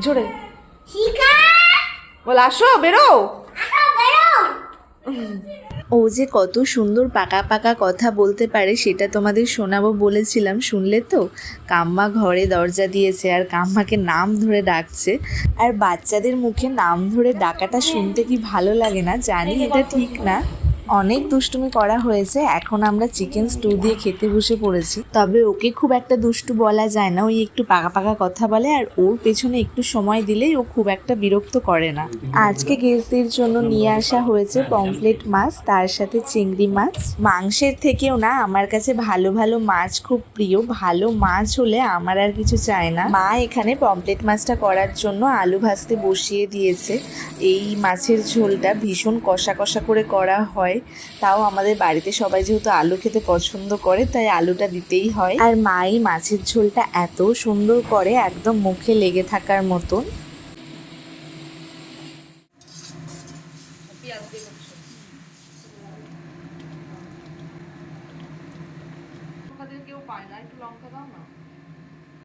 জোরে বল, আসো বেরো। ও যে কত সুন্দর পাকা পাকা কথা বলতে পারে সেটা তোমাদের শোনাবো বলেছিলাম, শুনলে তো? কাম্মা ঘরে দরজা দিয়েছে আর কাম্মাকে নাম ধরে ডাকছে। আর বাচ্চাদের মুখে নাম ধরে ডাকাটা শুনতে কি ভালো লাগে না? জানি এটা ঠিক না, অনেক দুষ্টুমি করা হয়েছে। এখন আমরা চিকেন স্টু দিয়ে খেতে বসে পড়েছি। তবে ওকে খুব একটা দুষ্টু বলা যায় না, ওই একটু পাকা পাকা কথা বলে, আর ওর পেছনে একটু সময় দিলেই ও খুব একটা বিরক্ত করে না। আজকে গেস্টদের জন্য নিয়ে আসা হয়েছে পমফ্লেট মাছ, তার সাথে চিংড়ি মাছ। মাংসের থেকেও না আমার কাছে ভালো ভালো মাছ খুব প্রিয়। ভালো মাছ হলে আমার আর কিছু চাই না। মা এখানে পমফ্লেট মাছটা করার জন্য আলু ভাজতে বসিয়ে দিয়েছে। এই মাছের ঝোলটা ভীষণ কষা কষা করে করা হয়, তাও আমাদের বাড়িতে সবাই যেহেতু আলু খেতে পছন্দ করে তাই আলুটা দিতেই হয়। আর মা এই মাছের ঝোলটা এত সুন্দর করে, একদম মুখে লেগে থাকার মতন। কেউ পায় না, একটু লঙ্কা দাও না।